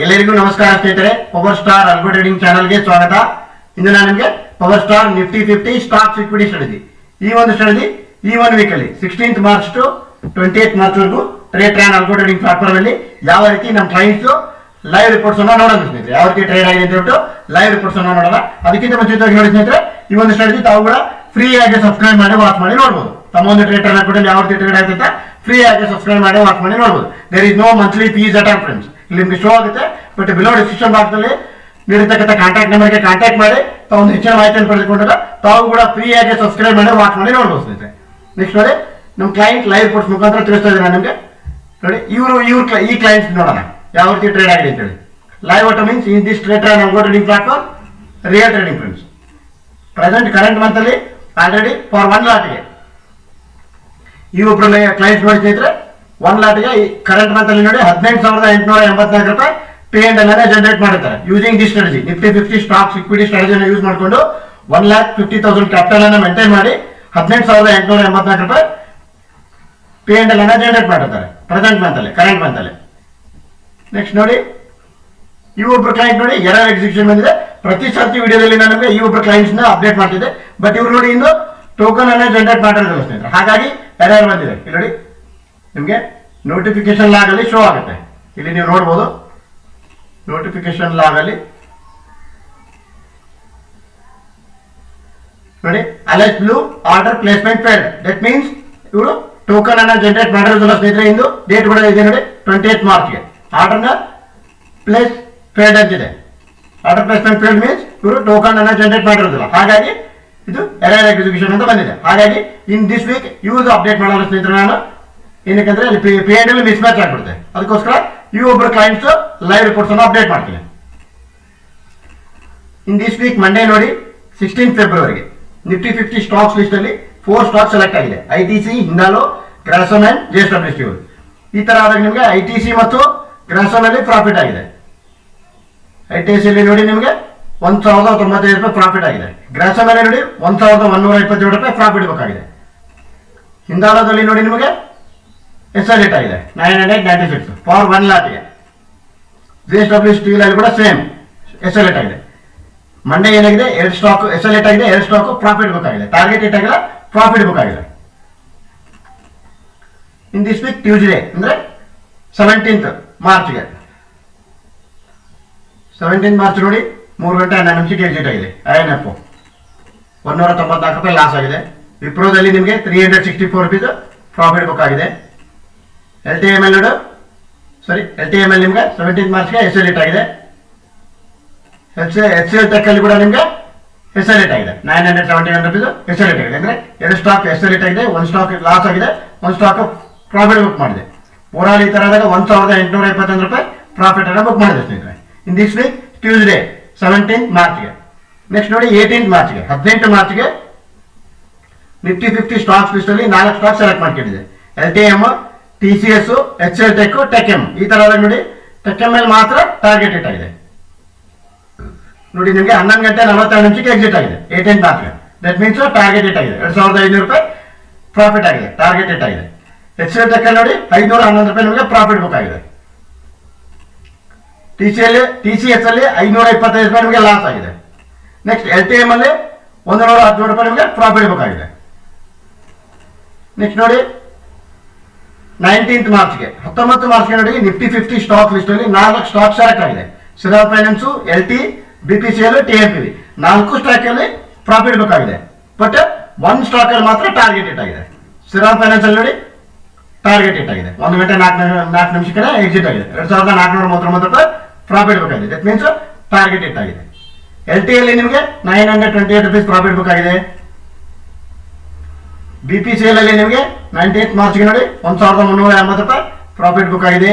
ಎಲ್ಲರಿಗೂ ನಮಸ್ಕಾರ ಸ್ನೇಹಿತರೆ. ಪವರ್ ಸ್ಟಾರ್ ಅಲ್ಗೋ ಟ್ರೇಡಿಂಗ್ ಚಾನಲ್ಗೆ ಸ್ವಾಗತ. ಇಂದು ನಾನು ನಿಮಗೆ power star nifty 50 stocks equity strategy ಈ ಒಂದು ಸ್ಟ್ರಾಟಜಿ ಈ ಒಂದು ವೀಕ್ ಅಲ್ಲಿ 16th March to 28th March ವರೆಗೂ ಟ್ರೇಡ್ ಅಲ್ಗೋ ಟ್ರೇಡಿಂಗ್ ಪ್ಲಾಟ್ಫಾರ್ಮ್ ಅಲ್ಲಿ ಯಾವ ರೀತಿ ನಮ್ಮ ಕ್ಲೈಂಟ್ಸ್ ಲೈವ್ ರಿಪೋರ್ಟ್ಸ್ ಅನ್ನ ನೋಡೋಣ ಸ್ನೇಹಿತರೆ. ಯಾವ ರೀತಿ ಟ್ರೇಡ್ ಆಗಿದೆ ಅಂತ ಹೇಳ್ಬಿಟ್ಟು ಲೈವ್ ರಿಪೋರ್ಟ್ಸ್ ಅನ್ನ ನೋಡೋಣ. ಅದಕ್ಕಿಂತ ಮುಂಚಿತವಾಗಿ ನೋಡಿ ಸ್ನೇಹಿತರೆ, ಈ ಒಂದು ಸ್ಟ್ರಾಟಜಿ ತಾವು ಕೂಡ ಫ್ರೀ ಆಗಿ ಸಬ್ಸ್ಕ್ರೈಬ್ ಮಾಡಿ ವಾಚ್ ಮಾಡಿ ನೋಡಬಹುದು. ತಮ್ಮ ಒಂದು ಟ್ರೇಡ್ ಅಕೌಂಟ್ ಯಾವ ರೀತಿ ಟ್ರೇಡ್ ಆಗುತ್ತೆ ಫ್ರೀ ಆಗಿ ಸಬ್ಸ್ಕ್ರೈಬ್ ಮಾಡಿ ವಾಚ್ ಮಾಡಿ ನೋಡಬಹುದು. There is no monthly fees at all friends. ಇಲ್ಲಿ ನಿಮಗೆ ಶೋ ಆಗುತ್ತೆ, ಬಟ್ ಬಿಲೋ ಡಿಸ್ಕ್ರಿಪ್ಷನ್ ಬಾಕ್ಸ್ ಅಲ್ಲಿ ನೀಡಿರ್ತಕ್ಕಂಥ ಕಾಂಟ್ಯಾಕ್ಟ್ ನಂಬರ್ಗೆ ಕಾಂಟ್ಯಾಕ್ಟ್ ಮಾಡಿ ತಾವು ಒಂದು ಹೆಚ್ಚಿನ ಮಾಹಿತಿಯನ್ನು ಪಡೆದುಕೊಂಡಾಗ ತಾವು ಕೂಡ ಫ್ರೀ ಆಗಿ ಸಬ್ಸ್ಕ್ರೈಬ್ ಮಾಡಿ ವಾಚ್ ಮಾಡಿ ನೋಡಬಹುದು ಸ್ನೇಹಿತರೆ. ನೆಕ್ಸ್ಟ್ ನೋಡಿ, ನಮ್ಮ ಕ್ಲೈಂಟ್ ಲೈವ್ ರಿಪೋರ್ಟ್ಸ್ ಮುಖಾಂತರ ತಿಳಿಸ್ತಾ ಇದ್ದಾರೆ ನಿಮಗೆ. ನೋಡಿ ಈ ಕ್ಲೈಂಟ್ಸ್ ನೋಡೋಣ ಯಾವ ರೀತಿ ಟ್ರೇಡ್ ಆಗಿದೆ ಅಂತ ಹೇಳಿ. Live auto means in this trade algo trading platform real trading friends. Present current month ಅಲ್ಲಿ ಆಲ್ರೆಡಿ ಫಾರ್ 1 ಲಾಟ್ಗೆ ಈ ಒಬ್ಬರು ಕ್ಲೈಂಟ್ಸ್ ನೋಡಿ ಸ್ನೇಹಿತರೆ, 1 ಲಾಟ್ಗೆ ಕರೆಂಟ್ ಮಂತ್ ಅಲ್ಲಿ ನೋಡಿ 18,884 ರೂಪಾಯಿ ಪೇ ಅಂಡ್ ಎಲ್ ಜನರೇಟ್ ಮಾಡಿರ್ತಾರೆ using this strategy. Nifty 50 stocks equity ಸ್ಟ್ರಾಟಜಿಯನ್ನು ಯೂಸ್ ಮಾಡಿಕೊಂಡು 1,50,000 ಕ್ಯಾಪಿಟಲ್ ಅನ್ನು ಮೇಂಟೈನ್ ಮಾಡಿ 18,884 ರೂಪಾಯಿ ಪೇ ಅಂಡ್ ಎಲ್ ಜನರೇಟ್ ಮಾಡಿರ್ತಾರೆ ಪ್ರೆಸೆಂಟ್ ಮಂತ್ ಅಲ್ಲಿ, ಕರೆಂಟ್ ಮಂತ್ ಅಲ್ಲಿ. ನೆಕ್ಸ್ಟ್ ನೋಡಿ, ಈ ಒಬ್ರು ಕ್ಲೈಂಟ್ ನೋಡಿ ಎರರ್ ಎಕ್ಸಿಕ್ಯೂಷನ್ ಬಂದಿದೆ. ಪ್ರತಿ ಸರ್ತಿ ವಿಡಿಯೋದಲ್ಲಿ ನಾನು ನಿಮಗೆ ಈ ಒಬ್ರು ಕ್ಲೈಂಟ್ಸ್ ನ ಅಪ್ಡೇಟ್ ಮಾಡ್ತಿದ್ದೆ, ಬಟ್ ಇವ್ರು ನೋಡಿ ಇನ್ನು ಟೋಕನ್ ಅನ್ನ ಜನರೇಟ್ ಮಾಡಿರೋದಿಲ್ಲ ಸ್ನೇಹಿತರೆ, ಹಾಗಾಗಿ ಎರರ್ ಬಂದಿದೆ. ಇಲ್ಲಿ ನೋಡಿ ನಿಮಗೆ ನೋಟಿಫಿಕೇಶನ್ ಲಾಗ್ ಅಲ್ಲಿ ಶೋ ಆಗುತ್ತೆ. ಇಲ್ಲಿ ನೀವು ನೋಡಬಹುದು ನೋಟಿಫಿಕೇಶನ್ ಲಾಗ್ ಅಲ್ಲಿ ನೋಡಿ alert blue order placement failed. That means ಇವರು ಟೋಕನ್ ಅನ್ನ ಜನರೇಟ್ ಮಾಡಿರೋದಿಲ್ಲ ಸ್ನೇಹಿತರೆ. ಇಂದು ಡೇಟ್ ಕೂಡ ಇದೆ ನೋಡಿ 28th ಮಾರ್ಚ್ಗೆ ಆರ್ಡರ್ ನ ಪ್ಲೇಸ್ ಫೇಲ್ಡ್ ಅಂತಿದೆ. ಆರ್ಡರ್ ಪ್ಲೇಸ್ಮೆಂಟ್ ಫೇಲ್ಡ್ ಮೀನ್ಸ್ ಇವರು ಟೋಕನ್ ಅನ್ನ ಜನರೇಟ್ ಮಾಡಿರೋದಿಲ್ಲ, ಹಾಗಾಗಿ ಇದು ಎರರ್ ಎಕ್ಸಿಕ್ಯೂಷನ್ ಅಂತ ಬಂದಿದೆ. ಹಾಗಾಗಿ ಇನ್ ದಿಸ್ ವೀಕ್ ಯೂಸ್ ಅಪ್ಡೇಟ್ ಮಾಡೋಣ ಸ್ನೇಹಿತರೆ ನಾನು. ಏನಕ್ಕಂದ್ರೆ ಅಲ್ಲಿ ಪೇ ಅಂಡ್ ಮಿಸ್ ಮ್ಯಾಚ್ ಆಗ್ಬಿಡುತ್ತೆ, ಅದಕ್ಕೋಸ್ಕರ ಈ ಒಬ್ಬರು ಕ್ಲೈಂಟ್ಸ್ ಲೈವ್ ರಿಪೋರ್ಟ್ಸ್ ಅನ್ನು ಅಪ್ಡೇಟ್ ಮಾಡ್ತೀನಿ. ಇನ್ ದಿಸ್ ವೀಕ್ ಮಂಡೇ ನೋಡಿ 16th ಫೆಬ್ರವರಿಗೆ ನಿಫ್ಟಿ 50 ಸ್ಟಾಕ್ಸ್ ಲಿಸ್ಟ್ ಅಲ್ಲಿ 4 ಸ್ಟಾಕ್ ಸೆಲೆಕ್ಟ್ ಆಗಿದೆ. ITC, Hindalco, Grasim and JSW. ಈ ತರ ಆದಾಗ ನಿಮಗೆ ಐಟಿಸಿ ಮತ್ತು ಗ್ರಾಸಮ್ ಅಲ್ಲಿ ಪ್ರಾಫಿಟ್ ಆಗಿದೆ. ಐಟಿಸಿ ಅಲ್ಲಿ ನೋಡಿ ನಿಮಗೆ 1,095 ರೂಪಾಯಿ ಪ್ರಾಫಿಟ್ ಆಗಿದೆ. ಗ್ರಾಸಮ್ ಅಲ್ಲಿ ನೋಡಿ 1,127 ರೂಪಾಯಿ ಪ್ರಾಫಿಟ್ ಬೇಕಾಗಿದೆ. ಹಿಂದಾಲೋದಲ್ಲಿ ನೋಡಿ ನಿಮಗೆ ಎಸ್ಎಲ್ ಆಗಿದೆ 996 ಫಾರ್ 1 ಲಾಟ್ಗೆ. JSW ಸ್ಟೀಲ್ ಅಲ್ಲಿ ಕೂಡ ಸೇಮ್ ಎಸ್ಎಲ್ ಆಗಿದೆ. ಮಂಡೇ ಏನಾಗಿದೆ 2 ಸ್ಟಾಕ್ ಎಸ್ಎಲ್ ಆಗಿದೆ, 2 ಸ್ಟಾಕ್ ಪ್ರಾಫಿಟ್ ಬೇಕಾಗಿದೆ. ಟಾರ್ಗೆಟ್ ಇಟ್ ಆಗಿಲ್ಲ, ಪ್ರಾಫಿಟ್ ಬೇಕಾಗಿದೆ. ಇನ್ ದಿಸ್ ವೀಕ್ ಟ್ಯೂಸ್ಡೇ ಅಂದ್ರೆ 17th ಮಾರ್ಚ್ಗೆ 17th ಮಾರ್ಚ್ ನೋಡಿ 3 ಗಂಟೆ 12 ನಿಮಿಷಕ್ಕೆ ಎಕ್ಸಿಟ್ ಆಗಿದೆ. INF 194 ರೂಪಾಯಿ ಲಾಸ್ ಆಗಿದೆ. ವಿಪ್ರೋದಲ್ಲಿ ನಿಮಗೆ 364 ರೂಪೀಸ್ ಪ್ರಾಫಿಟ್ ಬೇಕಾಗಿದೆ. LTML ನಿಮಗೆ 17th ಮಾರ್ಚ್ಗೆ ಎಸ್ಎಲ್ ಆಗಿದೆ. HCL ಟೆಕ್ ಅಲ್ಲಿ ಕೂಡ ನಿಮಗೆ ಎಸ್ಎಲ್ ಆಗಿದೆ 971 ರೂಪೀಸ್ ಎಸ್ಎಲ್ ಆಗಿದೆ. ಅಂದ್ರೆ 2 ಸ್ಟಾಕ್ ಎಸ್ಎಲ್ ಆಗಿದೆ, 1 ಸ್ಟಾಕ್ ಲಾಸ್ ಆಗಿದೆ, 1 ಸ್ಟಾಕ್ ಪ್ರಾಫಿಟ್ ಬುಕ್ ಮಾಡಿದೆ. ಓವರಾಲ್ ಈ ತರ ಆದಾಗ 1,821 ರೂಪಾಯಿ ಪ್ರಾಫಿಟ್ ಅನ್ನ ಬುಕ್ ಮಾಡಿದೆ ಸ್ನೇಹಿತರೆ. In this week Tuesday 17th ಮಾರ್ಚ್ಗೆ. ನೆಕ್ಸ್ಟ್ ನೋಡಿ 18th ಮಾರ್ಚ್ಗೆ 18 ಮಾರ್ಚ್ಗೆ ನಿಫ್ಟಿ 50 ಸ್ಟಾಕ್ಸ್ ಲಿಸ್ಟ್ ಅಲ್ಲಿ 4 ಸ್ಟಾಕ್ ಸೆಲೆಕ್ಟ್ ಮಾಡ್ಕೊಂಡಿದೆ. LTM, TCS, HCL tech, TechM. ಈ ತರ ನೋಡಿ ಟೆಕ್ಎಂ ಮೇಲೆ ಮಾತ್ರ ಟಾರ್ಗೆಟ್ ಇಟ್ ಆಗಿದೆ. ನೋಡಿ ನಿಮಗೆ 11 ಗಂಟೆ 42 ನಿಮಿಷಕ್ಕೆ ಎಕ್ಸಿಟ್ ಆಗಿದೆ 18th ಮಾರ್ಚ್ಗೆ. ದಟ್ ಮೀನ್ಸ್ ಟಾರ್ಗೆಟ್ ಇಟ್ ಆಗಿದೆ 2,500 ರೂಪಾಯಿ ಪ್ರಾಫಿಟ್ ಆಗಿದೆ, ಟಾರ್ಗೆಟ್ ಇಟ್ ಆಗಿದೆ. HCL ಟೆಕ್ ಅಲ್ಲಿ ನೋಡಿ 511 ರೂಪಾಯಿ ನಿಮಗೆ ಪ್ರಾಫಿಟ್ ಬುಕ್ ಆಗಿದೆ. TCS ಅಲ್ಲಿ 525 ರೂಪಾಯಿ ನಿಮಗೆ ಲಾಸ್ ಆಗಿದೆ. ನೆಕ್ಸ್ಟ್ LTM ಅಲ್ಲಿ 117 ರೂಪಾಯಿ ನಿಮಗೆ ಪ್ರಾಫಿಟ್ ಬುಕ್ ಆಗಿದೆ. ನೆಕ್ಸ್ಟ್ ನೋಡಿ 19th ಮಾರ್ಚ್ಗೆ 19 ಮಾರ್ಚ್ಗೆ ನೋಡಿ ನಿಫ್ಟಿ 50 ಸ್ಟಾಕ್ ಲಿಸ್ಟ್ ಅಲ್ಲಿ 4 ಸ್ಟಾಕ್ ಸೆಲೆಕ್ಟ್ ಆಗಿದೆ. Shriram finance, LT, BPCL, TMPV 4 stock ಅಲ್ಲಿ ಪ್ರಾಫಿಟ್ ಬೇಕಾಗಿದೆ. ಬಟ್ 1 ಸ್ಟಾಕ್ ಅಲ್ಲಿ ಮಾತ್ರ ಟಾರ್ಗೆಟ್ ಇಟ್ ಆಗಿದೆ. ಶ್ರೀರಾಮ್ ಫೈನಾನ್ಸ್ ಅಲ್ಲಿ ನೋಡಿ ಟಾರ್ಗೆಟ್ ಇಟ್ ಆಗಿದೆ 1 ಗಂಟೆ 4 ನಿಮಿಷಕ್ಕೆ ಎಕ್ಸಿಟ್ ಆಗಿದೆ 2,439 ರೂಪಾಯಿ ಪ್ರಾಫಿಟ್ ಬೇಕಾಗಿದೆ. ದಟ್ ಮೀನ್ಸ್ ಟಾರ್ಗೆಟ್ ಇಟ್ ಆಗಿದೆ. LT ಅಲ್ಲಿ ನಿಮಗೆ 928 ರೂಪೀಸ್ ಪ್ರಾಫಿಟ್ ಬೇಕಾಗಿದೆ. BPCL ಅಲ್ಲಿ ನಿಮಗೆ 19th ಮಾರ್ಚ್ಗೆ ನೋಡಿ 1,380 ರೂಪಾಯಿ ಪ್ರಾಫಿಟ್ ಬುಕ್ ಆಗಿದೆ.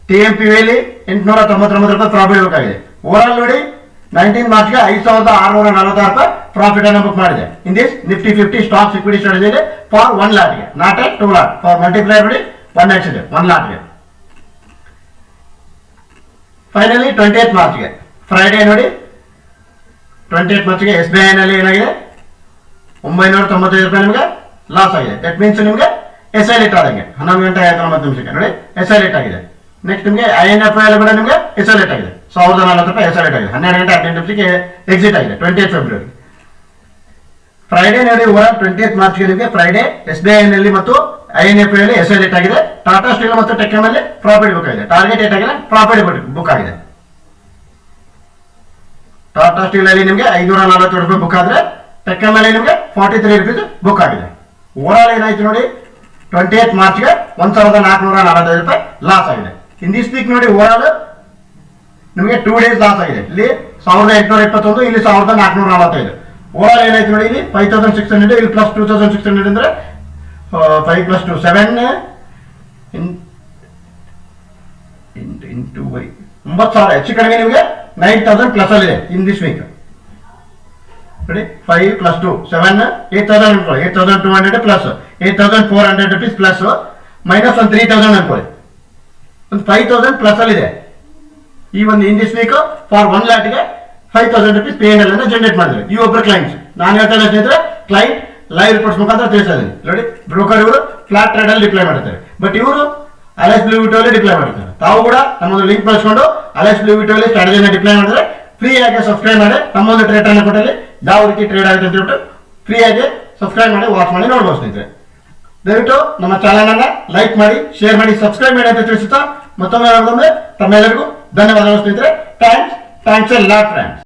TMPV ಅಲ್ಲಿ 899 ರೂಪಾಯಿ ಪ್ರಾಫಿಟ್ ಬೇಕಾಗಿದೆ. ಓವರಾಲ್ ನೋಡಿ 19th ಮಾರ್ಚ್ಗೆ 5,646 ರೂಪಾಯಿ ಪ್ರಾಫಿಟ್ ಅನ್ನು ಬುಕ್ ಮಾಡಿದೆ. In this Nifty 50 stocks equity strategy for 1 ಲಾಟ್ಗೆ, not at 2 lot. For multiplier ನೋಡಿ 1x ಇದೆ 1 ಲಾಟ್ಗೆ. ಫೈನಲಿ 20th ಮಾರ್ಚ್ಗೆ ಫ್ರೈಡೇ ನೋಡಿ 28th ಮಾರ್ಚ್ಗೆ SBI ನಲ್ಲಿ ಏನಾಗಿದೆ 995 ರೂಪಾಯಿ ನಿಮಗೆ ಲಾಸ್ ಆಗಿದೆ. ದಟ್ ಮೀನ್ಸ್ ನಿಮಗೆ ಎಸ್ಎಲ್ ಇಟ್ ಆದಂಗೆ 11 ಗಂಟೆ 59 ನಿಮಿಷಕ್ಕೆ ನೋಡಿ ಎಸ್ಎಲ್ ಇಟ್ ಆಗಿದೆ. ನೆಕ್ಸ್ಟ್ ನಿಮಗೆ INFL ಕೂಡ ನಿಮಗೆ ಎಸೋಲೇಟ್ ಆಗಿದೆ, 1040 ರೂಪಾಯಿ ಎಸೋಲೇಟ್ ಆಗಿದೆ. 12 ಗಂಟೆ 18 ನಿಮಿಷಕ್ಕೆ ಎಕ್ಸಿಟ್ ಆಗಿದೆ 28 ಫೆಬ್ರವರಿ. ಫ್ರೈಡೇ ನೋಡಿ ಓವರ್ 28 ಮಾರ್ಚ್ಗೆ ನಿಮಗೆ ಫ್ರೈಡೇ SBI ನಲ್ಲಿ ಮತ್ತು INFL ಅಲ್ಲಿ ಎಸೋಲೇಟ್ ಆಗಿದೆ. ಟಾಟಾ ಸ್ಟೀಲ್ ಮತ್ತು ಟೆಕ್ಎಂ ಅಲ್ಲಿ ಪ್ರಾಫಿಟ್ ಬುಕ್ ಆಗಿದೆ. ಟಾರ್ಗೆಟ್ ಏಟ್ ಆಗಿದೆ, ಪ್ರಾಫಿಟ್ ಬುಕ್ ಆಗಿದೆ. ಟಾಟಾ ಸ್ಟೀಲ್ ಅಲ್ಲಿ ನಿಮಗೆ 540 ರೂಪಾಯಿ ಬುಕ್ ಆದ್ರೆ ಟೆಕ್ಎಂ ಅಲ್ಲಿ ನಿಮಗೆ 43 ರುಪೀಸ್ ಬುಕ್ ಆಗಿದೆ. ಓವರ್ ಏನಾಯ್ತು ನೋಡಿ 28 ಮಾರ್ಚ್ಗೆ 1445 ರೂಪಾಯಿ ಲಾಸ್ ಆಗಿದೆ. ಇನ್ ದಿಸ್ ವೀಕ್ ನೋಡಿ ಓವರ್ ನಿಮಗೆ 2 ಡೇಸ್ ಲಾಸ್ ಆಗಿದೆ. ಇಲ್ಲಿ 1821, ಇಲ್ಲಿ 1445. ಓವರ್ ಏನಾಯ್ತು ನೋಡಿ ಇಲ್ಲಿ 5600, ಇಲ್ಲಿ ಪ್ಲಸ್ 2600 ಅಂದ್ರೆ 5 + 2 7 ಇಂಟು 9000 ಹೆಚ್ಚು ಕಡಿಮೆ ನಿಮಗೆ 9000 ಪ್ಲಸ್ ಅಲ್ಲಿ ಇದೆ ಇನ್ ದಿಸ್ ವೀಕ್. ನೋಡಿ 5 + 2 7 8000 ಅನ್ಕೊಳ್ಳಿ, 8200 ಪ್ಲಸ್ 8400 ರೂಪೀಸ್ ಪ್ಲಸ್ ಮೈನಸ್ ಒಂದು 3000 ಅನ್ಕೊಳ್ಳಿ, ಒಂದು 5000 ಪ್ಲಸ್ ಅಲ್ಲಿ ಇದೆ. ಈ ಒಂದು ಇನ್ this weak for 1 ಲ್ಯಾಕ್ಗೆ 5000 rupees P&L ಅನ್ನು ಜನರೇಟ್ ಮಾಡಿದ್ರೆ ಈ ಒಬ್ಬರು ಕ್ಲೈಂಟ್ಸ್. ನಾನು ಹೇಳ್ತಾ ಇಲ್ಲ ಸ್ನೇಹಿತರೆ, ಕ್ಲೈಂಟ್ ಲೈವ್ ರಿಪೋರ್ಟ್ಸ್ ಮುಖಾಂತರ ತಿಳಿಸ್ತಾ ಇದ್ದೀನಿ. ನೋಡಿ ಬ್ರೋಕರ್ ಇವರು ಫ್ಲಾಟ್ ಟ್ರೇಡ್ ಅಲ್ಲಿ ಡಿಪ್ಲೈ ಮಾಡ್ತಾರೆ, ಬಟ್ ಇವರು ಅಲೆಕ್ಸ್ ಬ್ಲೂ ವಿಟೋ ಅಲ್ಲಿ ಡಿಪ್ಲೈ ಮಾಡ್ತಾರೆ. ತಾವು ಕೂಡ ನಮ್ಮೊಂದು ಲಿಂಕ್ ಬಳಸ್ಕೊಂಡು ಅಲೆಕ್ಸ್ ಬ್ಲೂ ವಿಟೋ ಅಲ್ಲಿ ಸ್ಟ್ರಾಟಜಿನ ಡಿಪ್ಲೈ ಮಾಡಿದ್ರೆ ಫ್ರೀ ಆಗಿ ಸಬ್ಸ್ಕ್ರೈಬ್ ಮಾಡಿ ನಮ್ಮೊಂದು ಟ್ರೇಡ್ ಅನ್ನು ಕೊಟ್ಟಲ್ಲಿ ಯಾವ ರೀತಿ ಟ್ರೇಡ್ ಆಗುತ್ತೆ ಅಂತ ಹೇಳ್ಬಿಟ್ಟು ಫ್ರೀ ಆಗಿ ಸಬ್ಸ್ಕ್ರೈಬ್ ಮಾಡಿ ವಾಚ್ ಮಾಡಿ ನೋಡ್ಬೋದು ಸ್ನೇಹಿತರೆ. ದಯವಿಟ್ಟು ನಮ್ಮ ಚಾನಲ್ ಅನ್ನ ಲೈಕ್ ಮಾಡಿ, ಶೇರ್ ಮಾಡಿ, ಸಬ್ಸ್ಕ್ರೈಬ್ ಮಾಡಿ ಅಂತ ತಿಳಿಸುತ್ತಾ ಮತ್ತೊಮ್ಮೆ ತಮ್ಮೆಲ್ಲರಿಗೂ ಧನ್ಯವಾದಗಳು ಸ್ನೇಹಿತರೆ. Thanks A lot friends.